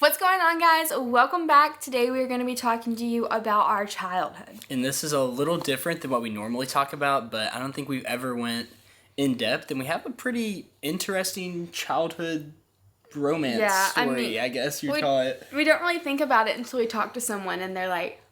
What's going on, guys? Welcome back. Today we're going to be talking to you about our childhood. And this is a little different than what we normally talk about, but I don't think we've ever went in depth, and we have a pretty interesting childhood romance story, I guess you'd call it. We don't really think about it until we talk to someone and they're like,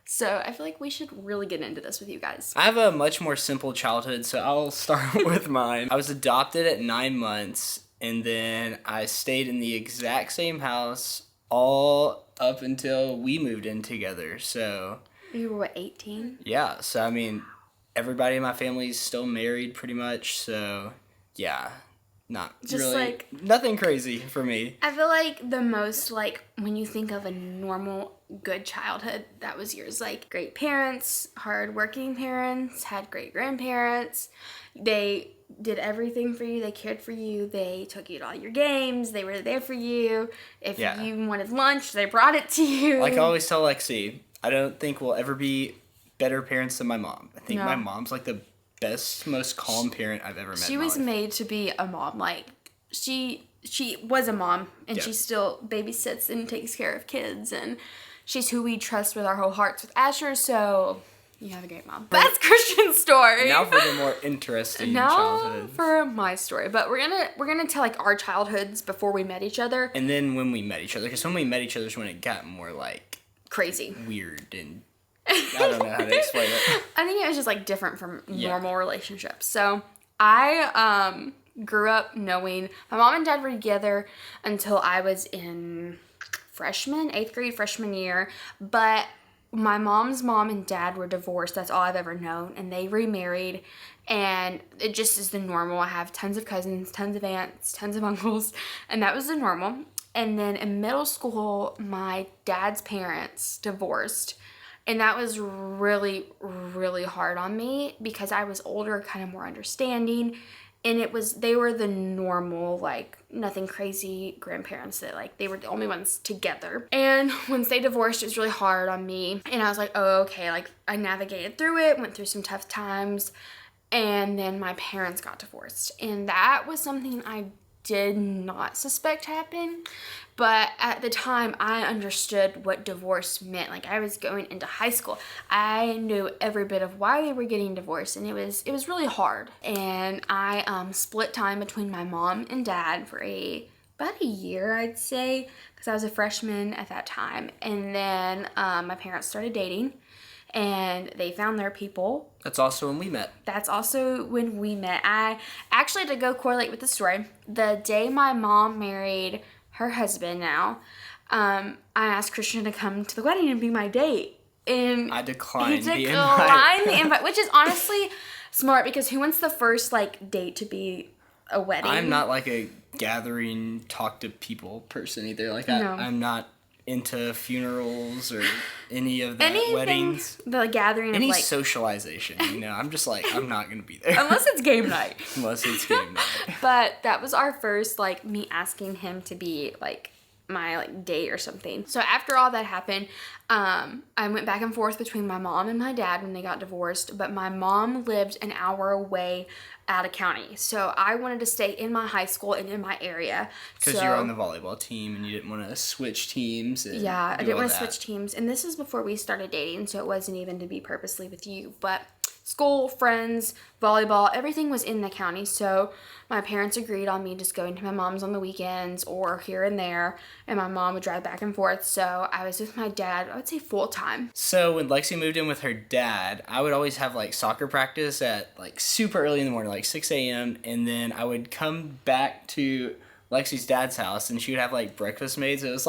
so I feel like we should really get into this with you guys. I have a much more simple childhood, so I'll start with mine. I was adopted at 9 months, and then I stayed in the exact same house all up until we moved in together. So You were, what, 18? yeah, so I mean, everybody in my family is still married pretty much, so yeah, not Just really, nothing crazy for me. I feel like the most, when you think of a normal, good childhood, that was yours. Great parents, hard-working parents, had great grandparents. They did everything for you. They cared for you. They took you to all your games. They were there for you. If you wanted lunch, they brought it to you. Like I always tell Lexi, I don't think we'll ever be better parents than my mom. I think my mom's the best, most calm parent I've ever met. She was made to be a mom. She was a mom, and she still babysits and takes care of kids, and she's who we trust with our whole hearts with Asher, so you have a great mom. That's Christian's story. Now for the more interesting childhood. For my story. But we're gonna tell our childhoods before we met each other. And then when we met each other, because when we met each other is when it got more crazy. Weird, and I don't know how to explain it. I think it was just different from normal relationships. So I grew up knowing my mom and dad were together until I was in 8th grade freshman year, but my mom's mom and dad were divorced. That's all I've ever known, and they remarried, and it just is the normal. I have tons of cousins, tons of aunts, tons of uncles, and that was the normal. And then in middle school, my dad's parents divorced, and that was really, really hard on me because I was older, kind of more understanding. And they were the normal, nothing crazy grandparents that, they were the only ones together. And once they divorced, it was really hard on me. And I was like, oh, okay. I navigated through it, went through some tough times. And then my parents got divorced. And that was something I did not suspect happened. But at the time, I understood what divorce meant. I was going into high school. I knew every bit of why they were getting divorced, and it was really hard. And I split time between my mom and dad for about a year, I'd say, because I was a freshman at that time. And then my parents started dating, and they found their people. That's also when we met. I actually, to go correlate with the story, the day my mom married her husband now, I asked Christian to come to the wedding and be my date. And I declined the invite, which is honestly smart, because who wants the first date to be a wedding? I'm not a gathering, talk to people person either. I'm not into funerals or any of that. Weddings. The gathering any of socialization, I'm just I'm not gonna be there. Unless it's game night. But that was our first me asking him to be my date or something. So after all that happened, I went back and forth between my mom and my dad when they got divorced, but my mom lived an hour away out of county. So I wanted to stay in my high school and in my area. Because you were on the volleyball team and you didn't want to switch teams. I didn't want to switch teams. And this is before we started dating, so it wasn't even to be purposely with you. But school, friends, volleyball, everything was in the county. So my parents agreed on me just going to my mom's on the weekends or here and there. And my mom would drive back and forth. So I was with my dad, I would say full time. So when Lexi moved in with her dad, I would always have soccer practice at super early in the morning, 6 a.m. And then I would come back to Lexi's dad's house and she would have breakfast made. So it was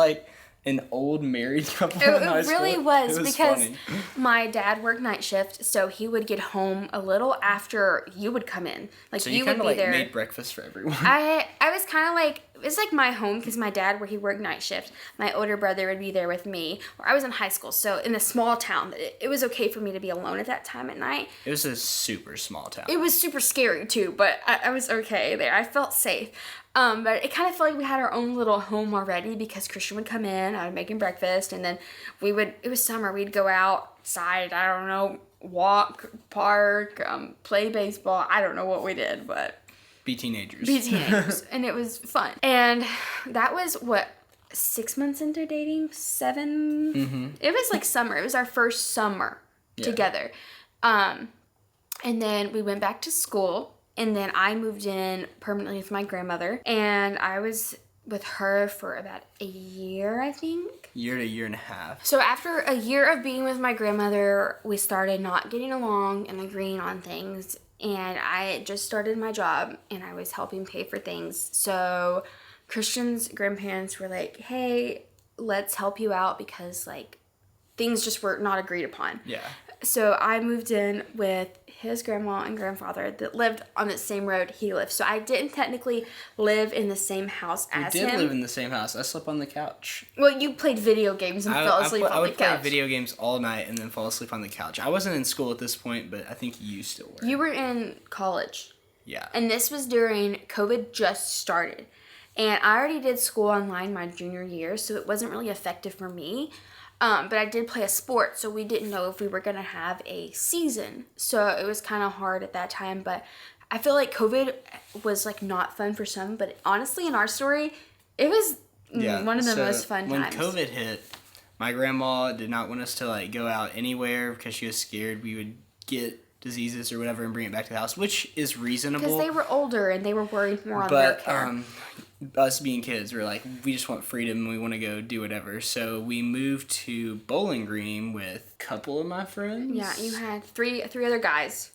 an old married couple. It really was because funny. My dad worked night shift, so he would get home a little after you would come in. So you would be there. Made breakfast for everyone. I was kind of it was my home because my dad, where he worked night shift, my older brother would be there with me. Or I was in high school, so in a small town, it was okay for me to be alone at that time at night. It was a super small town. It was super scary too, but I was okay there. I felt safe. But it kind of felt like we had our own little home already because Christian would come in, I would make him breakfast, and then it was summer, we'd go outside, I don't know, walk, park, play baseball. I don't know what we did, but be teenagers. And it was fun. And that was what 6 months into dating, 7. Mm-hmm. It was like summer. It was our first summer together. And then we went back to school, and then I moved in permanently with my grandmother, and I was with her for about a year, I think. Year to year and a half. So after a year of being with my grandmother, we started not getting along and agreeing on things, and I just started my job, and I was helping pay for things. So Christian's grandparents were like, hey, let's help you out because, like, things just were not agreed upon. Yeah. So I moved in with his grandma and grandfather that lived on the same road he lived. So I didn't technically live in the same house as him. You did live in the same house. I slept on the couch. Well, you played video games and fell asleep on the couch. I would play video games all night and then fall asleep on the couch. I wasn't in school at this point, but I think you still were. You were in college. Yeah. And this was during COVID just started. And I already did school online my junior year, so it wasn't really effective for me. But I did play a sport, so we didn't know if we were going to have a season. So it was kind of hard at that time, but I feel like COVID was, like, not fun for some, but honestly, in our story, it was one of the most fun times. When COVID hit, my grandma did not want us to, like, go out anywhere because she was scared we would get diseases or whatever and bring it back to the house, which is reasonable. Because they were older and they were worried more on their care. Us being kids, we're like, we just want freedom and we want to go do whatever. So we moved to Bowling Green with a couple of my friends. Yeah, you had three other guys.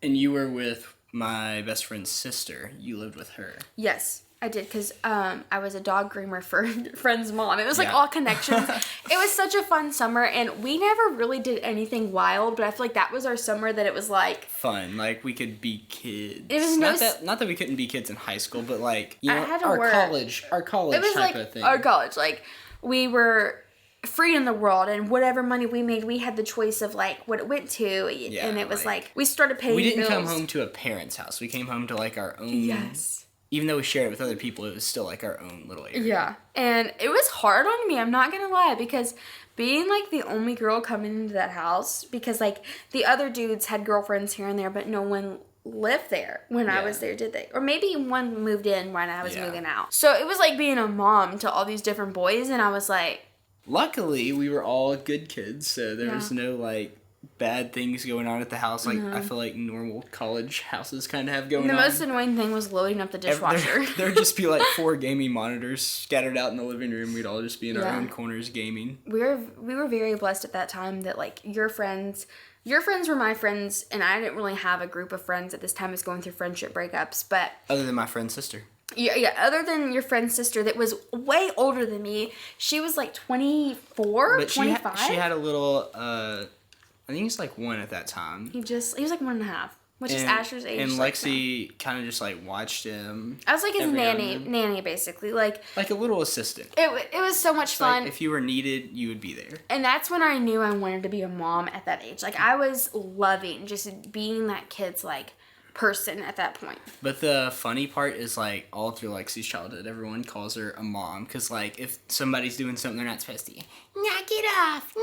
And you were with my best friend's sister. You lived with her. Yes, I did, because I was a dog groomer for a friend's mom. It was like all connections. It was such a fun summer, and we never really did anything wild, but I feel like that was our summer that it was like fun. Like, we could be kids. It was not that we couldn't be kids in high school, but like, you know, our college it was type like of thing. Our college, like, we were free in the world, and whatever money we made, we had the choice of, like, what it went to, and it was like we started paying bills. We didn't come home to a parent's house. We came home to, like, our own. Yes. Even though we shared it with other people, it was still, like, our own little area. Yeah. And it was hard on me, I'm not gonna lie, because being, like, the only girl coming into that house, because, like, the other dudes had girlfriends here and there, but no one lived there when I was there, did they? Or maybe one moved in when I was moving out. So it was like being a mom to all these different boys, and I was like... Luckily, we were all good kids, so there was no, like, bad things going on at the house like I feel like normal college houses kind of have going on. The most annoying thing was loading up the dishwasher. There'd just be like 4 gaming monitors scattered out in the living room. We'd all just be in our own corners gaming. We were very blessed at that time that, like, your friends were my friends, and I didn't really have a group of friends at this time. I was going through friendship breakups, but... Other than my friend's sister. Yeah, other than your friend's sister that was way older than me. She was like 24, but 25. She had a little, I think he's like 1 at that time. He was like 1.5, which is Asher's age. And Lexi kind of just like watched him. I was like his nanny basically, like a little assistant. It was so much fun. Like if you were needed, you would be there. And that's when I knew I wanted to be a mom at that age. Like, I was loving just being that kid's like person at that point. But the funny part is, like, all through Lexi's childhood, everyone calls her a mom, because, like, if somebody's doing something they're not supposed to, knock it off.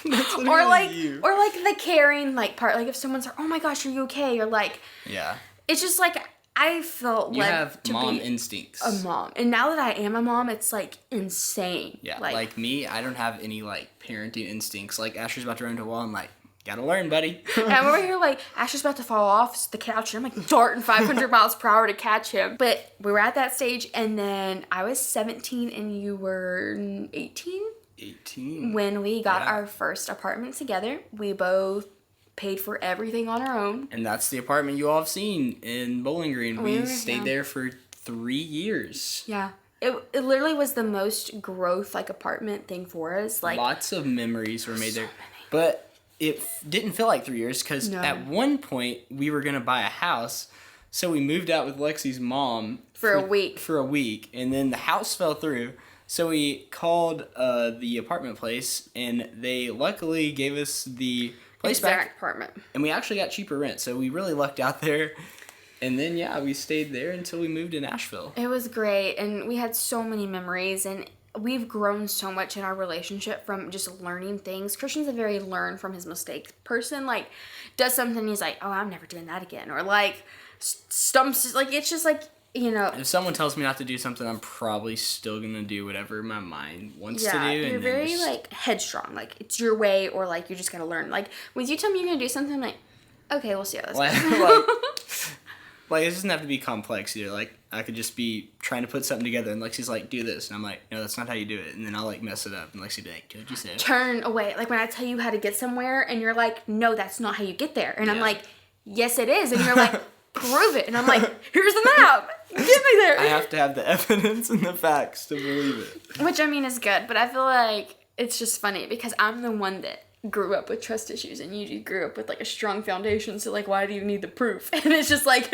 That's or like the caring, like, part, like, if someone's like, oh my gosh, are you okay? Or like, it's just like, I felt you led have to mom be instincts. A mom. And now that I am a mom, it's like insane. Yeah, like me, I don't have any like parenting instincts. Like, Asher's about to run into a wall, I'm like, gotta learn, buddy. And I'm over here like, Asher's about to fall off the couch, and I'm like darting 500 miles per hour to catch him. But we were at that stage, and then I was 17 and you were 18? 18. When we got our first apartment together, we both paid for everything on our own. And that's the apartment you all have seen in Bowling Green. We stayed there for 3 years. Yeah. It literally was the most growth, like, apartment thing for us. Like, lots of memories were made there. But it didn't feel like 3 years, because at one point we were going to buy a house. So we moved out with Lexi's mom. For a week. For a week. And then the house fell through. So we called the apartment place, and they luckily gave us the place back. Apartment. And we actually got cheaper rent. So we really lucked out there. And then, we stayed there until we moved to Nashville. It was great. And we had so many memories. And we've grown so much in our relationship from just learning things. Christian's a very learn from his mistakes person. Like, does something, he's like, oh, I'm never doing that again. Or, like, stumps, like, it's just, like, you know, if someone tells me not to do something, I'm probably still gonna do whatever my mind wants to do. You're very like headstrong. Like it's your way, or like you're just gonna learn. Like when you tell me you're gonna do something, I'm like, okay, we'll see how this goes. Like, it doesn't have to be complex either. Like, I could just be trying to put something together, and Lexi's like, do this. And I'm like, no, that's not how you do it. And then I'll, like, mess it up. And Lexi'll be like, what'd you say? Turn away. Like, when I tell you how to get somewhere, and you're like, no, that's not how you get there. And I'm like, yes, it is. And you're like, prove it. And I'm like, here's the map. Get me there. I have to have the evidence and the facts to believe it. Which, I mean, is good. But I feel like it's just funny because I'm the one that grew up with trust issues, and you grew up with like a strong foundation, so like why do you need the proof? And it's just like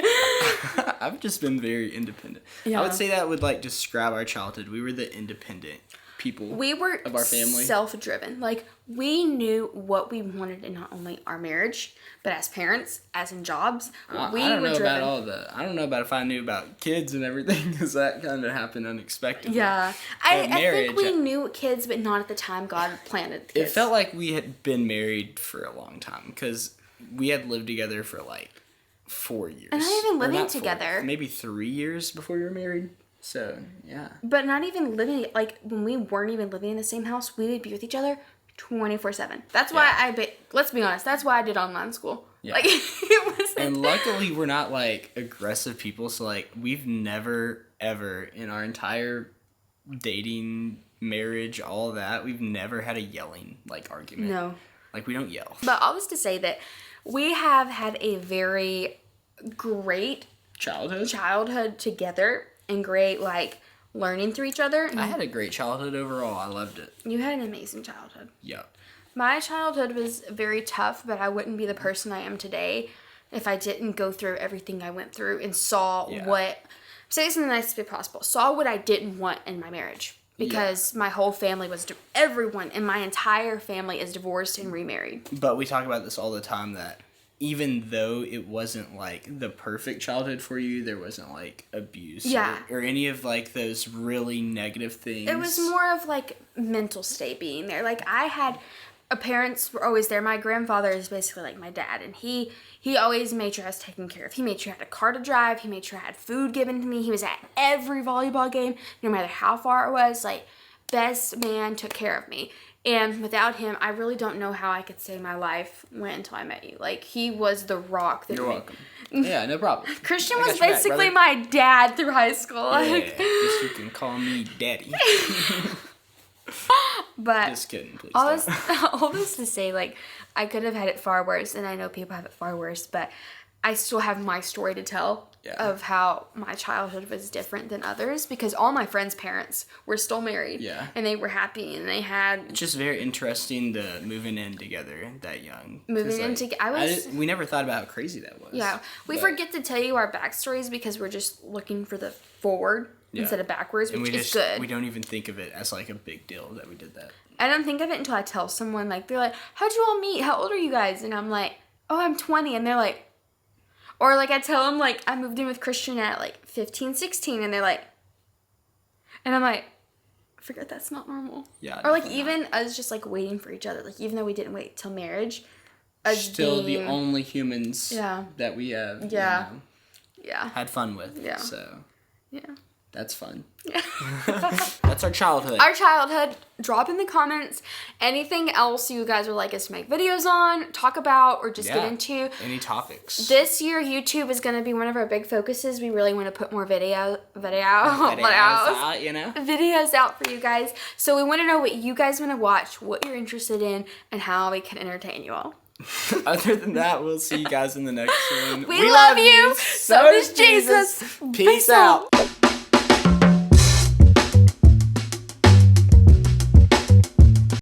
I've just been very independent. I would say that would like describe our childhood. We were the independent people. We were of our family, self-driven. Like we knew what we wanted in not only our marriage, but as parents, as in jobs. I don't know about all that. I don't know about if I knew about kids and everything, because that kind of happened unexpectedly. Yeah, I think we knew kids, but not at the time God planted kids. It felt like we had been married for a long time, because we had lived together for like 4 years. And not even living together. Maybe 3 years before we were married. So, yeah. But not even living, like, when we weren't even living in the same house, we would be with each other 24/7. That's why let's be honest, that's why I did online school. Yeah. Like, it was... And luckily, we're not, like, aggressive people, so, like, we've never, ever, in our entire dating, marriage, all that, we've never had a yelling, like, argument. No. Like, we don't yell. But all this to say that we have had a very great... childhood together. And great, like, learning through each other. I had a great childhood overall. I loved it. You had an amazing childhood. Yeah. My childhood was very tough, but I wouldn't be the person I am today if I didn't go through everything I went through and saw what... Say this in the nicest way possible. Saw what I didn't want in my marriage. Because my whole family was... Everyone in my entire family is divorced and remarried. But we talk about this all the time, that... even though it wasn't, like, the perfect childhood for you, there wasn't, like, abuse or any of, like, those really negative things. It was more of, like, mental state being there. Like, I had... parents were always there. My grandfather is basically, like, my dad, and he always made sure I was taken care of. He made sure I had a car to drive. He made sure I had food given to me. He was at every volleyball game, no matter how far it was. Like, best man, took care of me. And without him, I really don't know how I could say my life went until I met you. Like, he was the rock. You're welcome. Yeah, no problem. Christian was basically my dad through high school. Yeah, I guess you can call me daddy. But just kidding, please. All this to say, like, I could have had it far worse, and I know people have it far worse, but I still have my story to tell of how my childhood was different than others, because all my friends' parents were still married. Yeah. And they were happy, and they had... It's just very interesting to moving in together that young. Moving in together. We never thought about how crazy that was. Yeah. We forget to tell you our backstories because we're just looking for the forward instead of backwards, which is good. We don't even think of it as, like, a big deal that we did that. I don't think of it until I tell someone, like, they're like, how'd you all meet? How old are you guys? And I'm like, oh, I'm 20. And they're like... Or, like, I tell them, like, I moved in with Christian at, like, 15, 16, and they're like... And I'm like, I forget that's not normal. Yeah. Or, like, even us just, like, waiting for each other. Like, even though we didn't wait till marriage. Still the only humans that we have, had fun with. Yeah. So, that's fun. Yeah. That's our childhood. Our childhood. Drop in the comments anything else you guys would like us to make videos on, talk about, or just get into. Any topics. This year, YouTube is going to be one of our big focuses. We really want to put more videos out, you know? Videos out for you guys. So we want to know what you guys want to watch, what you're interested in, and how we can entertain you all. Other than that, we'll see you guys in the next one. We love you. So does Jesus. Peace out.